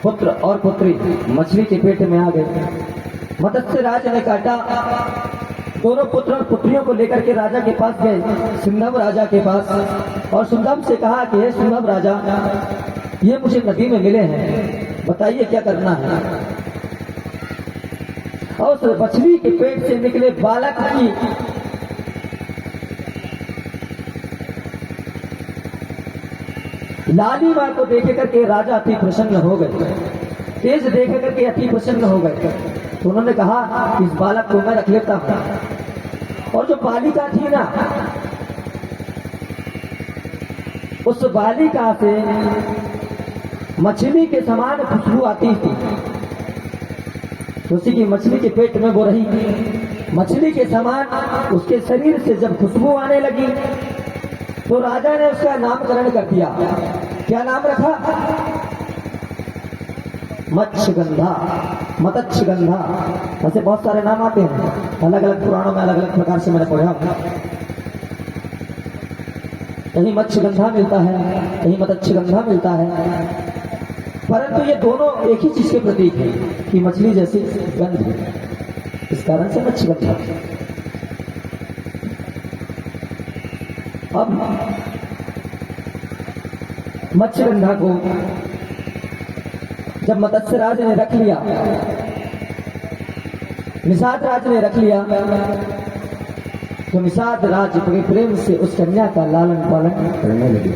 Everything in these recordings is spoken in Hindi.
पुत्र और पुत्री मछली के पेट में आ गए। मत्स्य राज ने काटा, दोनों पुत्र और पुत्रियों को लेकर के राजा के पास गए, सिंधव राजा के पास, और सिंधव से कहा कि हे सिंधव राजा, ये मुझे नदी में मिले हैं, बताइए क्या करना है। और उस मछली के पेट से निकले बालक की लालिमा को देख करके राजा अति प्रसन्न हो गए, तेज देख करके अति प्रसन्न हो गए। तो उन्होंने कहा इस बालक को मैं रख लेता हूं। और जो बालिका थी ना, उस बालिका से मछली के समान खुशबू आती थी। उसी की मछली के पेट में वो रही, मछली के समान उसके शरीर से जब खुशबू आने लगी तो राजा ने उसका नामकरण कर दिया। क्या नाम रखा? मत्स्यगंधा, मत्स्यगंधा। ऐसे बहुत सारे नाम आते हैं, अलग अलग पुराणों में अलग अलग प्रकार से मैंने पढ़ा। कहीं मत्स्यगंधा मिलता है, कहीं मत्स्यगंधा मिलता है, परंतु ये दोनों एक ही चीज के प्रतीक है कि मछली जैसी गंध है, इस कारण से मत्स्यगंधा। अब मत्स्यगंधा को जब मत्स्य राज ने रख लिया, निषाद राज ने रख लिया, तो निषाद राज बड़े प्रेम से उस कन्या का लालन पालन करने लगे,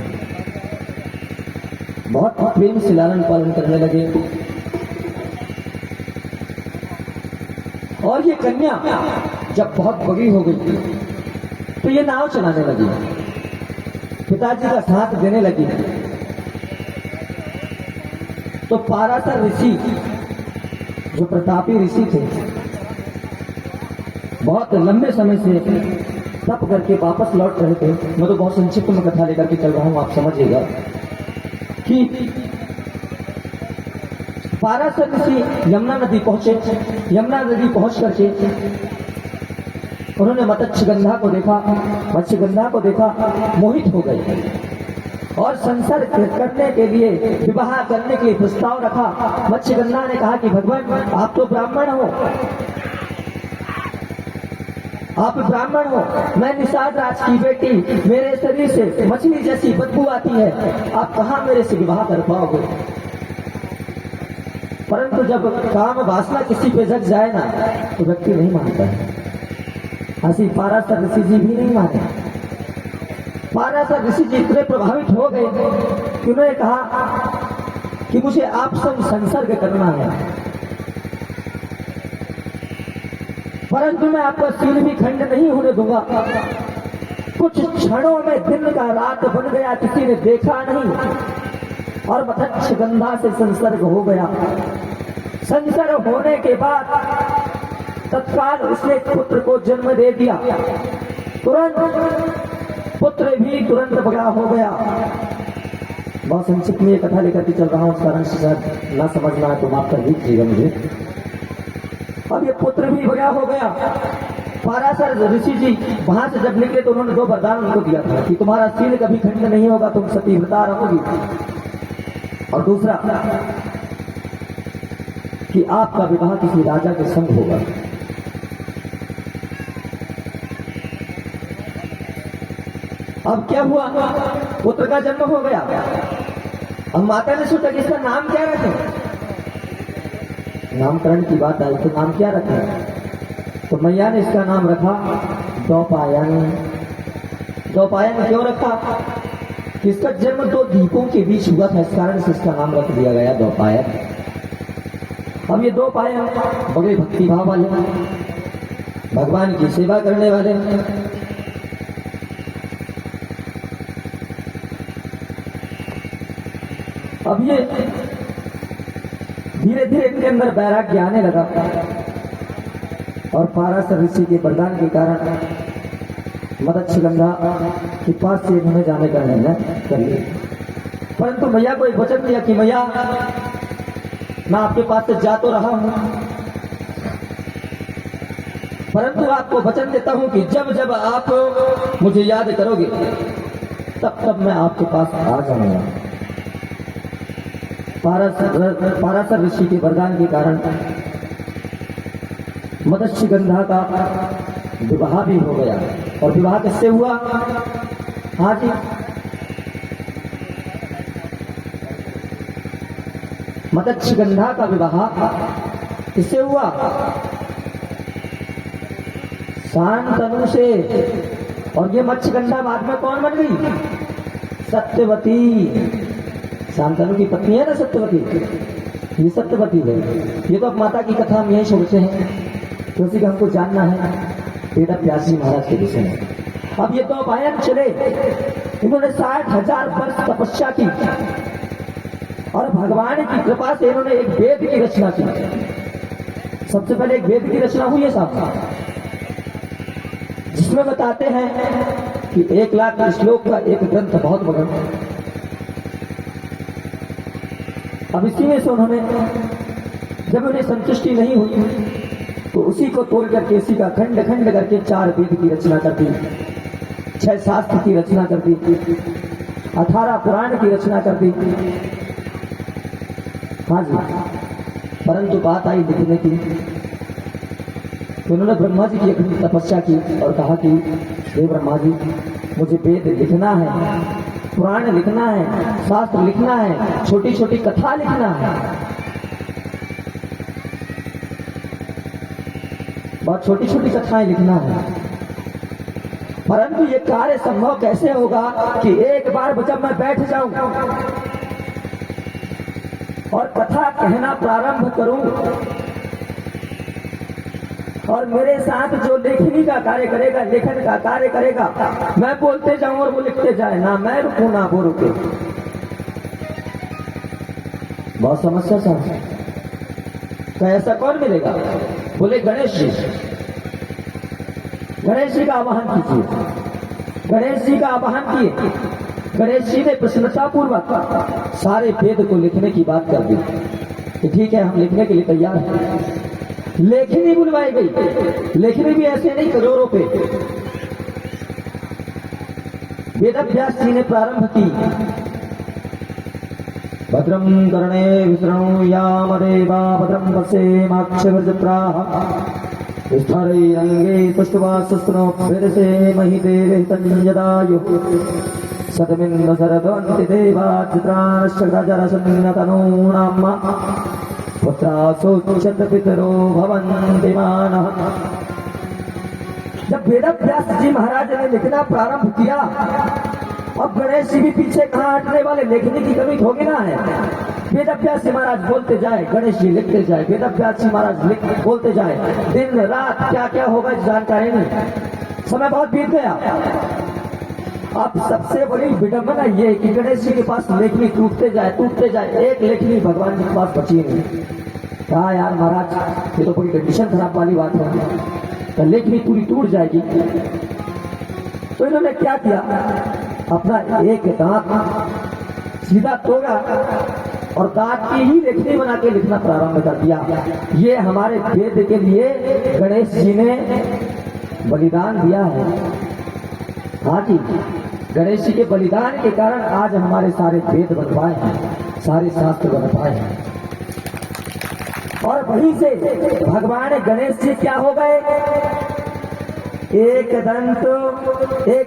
बहुत प्रेम से लालन पालन करने लगे। और ये कन्या जब बहुत बड़ी हो गई तो ये नाव चलाने लगी, पिताजी का साथ देने लगी। तो पाराशर ऋषि, जो प्रतापी ऋषि थे, बहुत लंबे समय से तप करके वापस लौट रहे थे। मैं तो बहुत संक्षिप्त में कथा लेकर के चल रहा हूं, आप समझिएगा कि पाराशर ऋषि यमुना नदी पहुंचे। यमुना नदी पहुंच करके उन्होंने मत्स्यगंधा को देखा, मत्स्यगंधा को देखा, मोहित हो गए और संसार करने के लिए, विवाह करने के लिए प्रस्ताव रखा। मत्स्यगंधा ने कहा कि भगवान, आप तो ब्राह्मण हो, आप ब्राह्मण हो, मैं निषाद राज की बेटी, मेरे शरीर से मछली जैसी बदबू आती है, आप कहां मेरे से विवाह कर पाओगे। परंतु जब काम वासना किसी पे जग जाए ना, तो व्यक्ति नहीं मानता है। ऐसी पाराशर ऋषि जी भी नहीं माने। पाराशर ऋषि जी इतने प्रभावित हो गए कि उन्होंने कहा कि मुझे आप संग संसर्ग करना है, परंतु मैं आपका सील भी खंड नहीं होने दूंगा। कुछ क्षणों में दिन का रात बन गया, किसी ने देखा नहीं, और मत्स्यगंधा से संसर्ग हो गया। संसर्ग होने के बाद तत्काल उसने पुत्र को जन्म दे दिया। तुरंत पुत्र भी तुरंत बड़ा हो गया। बहुत संक्षिप्त में ये कथा लेकर के चल रहा हूं, उस कारण से शायद ना समझना है तो माफ कर दीजिएगा मुझे। अब ये पुत्र भी बड़ा हो गया। पाराशर ऋषि जी वहां से जब निकले तो उन्होंने दो वरदान उनको दिया था कि तुम्हारा सील कभी खंड नहीं होगा, तुम सतीव्रता रहोगी, और दूसरा कि आपका विवाह किसी राजा के संग होगा। अब क्या हुआ, पुत्र का जन्म हो गया। अब माता ने सोचा कि इसका नाम क्या रखें। नामकरण की बात आई तो नाम क्या रखें, तो मैया ने इसका नाम रखा द्रौपायन। द्रौपायन क्यों रखा? इसका जन्म दो दीपों के बीच हुआ था, इस कारण से इसका नाम रख दिया गया द्रौपायन। अब ये द्रौपायन बड़े भक्तिभाव वाले, भगवान की सेवा करने वाले। अब ये धीरे धीरे इनके अंदर वैराग्य आने लगा, और पाराशर ऋषि के वरदान के कारण मत्स्यगंधा के पास से इन्होंने जाने का निर्णय कर लिया। परंतु मैया को एक वचन दिया कि मैया, मैं आपके पास से जा तो रहा हूं, परंतु आपको वचन देता हूं कि जब जब आप मुझे याद करोगे तब तब मैं आपके पास आ जाऊंगा। पाराशर ऋषि के वरदान के कारण मत्स्यगंधा का विवाह भी हो गया। और विवाह किससे हुआ? हाँ जी, मत्स्यगंधा का विवाह किससे हुआ? शांतनु से। और ये मत्स्यगंधा बाद में कौन बन गई? सत्यवती। शांतनु की पत्नी है ना सत्यवती, ये सत्यवती है। ये तो अब माता की कथा हम यही सोचते हैं, तो उसी का हमको जानना है बेटा व्यास जी महाराज के विषय में। अब ये तो बायन चले, इन्होंने 60,000 वर्ष तपस्या की और भगवान की कृपा से इन्होंने एक वेद की रचना की। सबसे पहले एक वेद की रचना हुई है साहब, जिसमें बताते हैं कि 1 लाख श्लोक का एक ग्रंथ बहुत बड़ा। अब इसी में से उन्होंने, जब उन्हें संतुष्टि नहीं हुई तो उसी को तोड़ करके, इसी का खंड खंड करके 4 वेद की रचना कर दी, 6 शास्त्र की रचना कर दी, 18 पुराण की रचना कर दी। हाँ जी, परंतु बात आई लिखने की, तो उन्होंने ब्रह्मा जी की अपनी तपस्या की और कहा कि हे ब्रह्मा जी, मुझे वेद लिखना है, पुराण लिखना है, शास्त्र लिखना है, छोटी छोटी कथा लिखना है, बहुत छोटी छोटी कथाएं लिखना है। परंतु ये कार्य संभव कैसे होगा कि एक बार जब मैं बैठ जाऊं और कथा कहना प्रारंभ करूं और मेरे साथ जो लेखनी का कार्य करेगा, लेखन का कार्य करेगा, मैं बोलते जाऊं और वो लिखते जाए, ना मैं रुकूं ना वो रुके। बहुत समस्या साहब। तो ऐसा कौन मिलेगा? बोले गणेश जी। गणेश जी का आवाहन कीजिए। गणेश जी का आवाहन किए। गणेश जी ने प्रसन्नता पूर्वक सारे वेद को लिखने की बात कर दी कि ठीक है, हम लिखने के लिए तैयार हैं। लेखनी बुलवाई गई। लेखनी भी ऐसे नहीं, करोड़ों पे। वेदव्यास जी ने प्रारंभ की। भद्रं कर्णे विष्णुयाम देवा भद्रं पश्येमाक्षभिर्जत्राः स्थैर्यंगे पुष्टवासस्त्रोभिर्षे महिदेवे तन्यदायुः सतमिन्द्र शरदन्ति देवाचित्राश्चरसन्नतनूनाम् पुत्रासोच्चत पितरो भवन्ति मानः। जब वेदव्यास जी महाराज ने लिखना प्रारंभ किया, अब गणेश जी भी पीछे कहाँ हटने वाले, लेखनी की कमी थोड़ी ना है। वेदव्यास जी महाराज बोलते जाए, गणेश जी लिखते जाए, वेदव्यास जी महाराज बोलते जाए। दिन रात क्या क्या होगा जानकारी नहीं, समय बहुत बीत गया। अब सबसे बड़ी विडंबना ये है कि गणेश जी के पास लेखनी टूटते जाए, एक लेखनी भगवान जी के पास बची नहीं। कहा यार महाराज, ये तो बड़ी कंडीशन खराब वाली बात है, तो लेखनी पूरी टूट जाएगी। तो इन्होंने क्या किया, अपना एक दांत सीधा तोड़ा और दांत की ही लेखनी बना के लिखना प्रारंभ कर दिया। ये हमारे वेद के लिए गणेश जी ने बलिदान दिया है। हाँ जी, गणेश जी के बलिदान के कारण आज हमारे सारे वेद बन पाए हैं, सारे शास्त्र बन पाए हैं। और वहीं से भगवान गणेश जी क्या हो गए, एक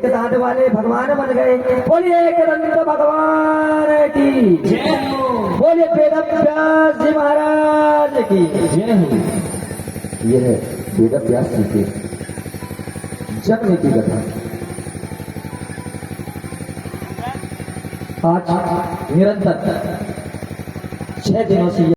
दांत वाले भगवान बन गए। बोलिए एक दंत भगवान की जय हो, बोलिए वेदव्यास जी महाराज की जय हो। ये है वेदव्यास जी के जन्म की कथा। आज निरंतर 6 दिनों से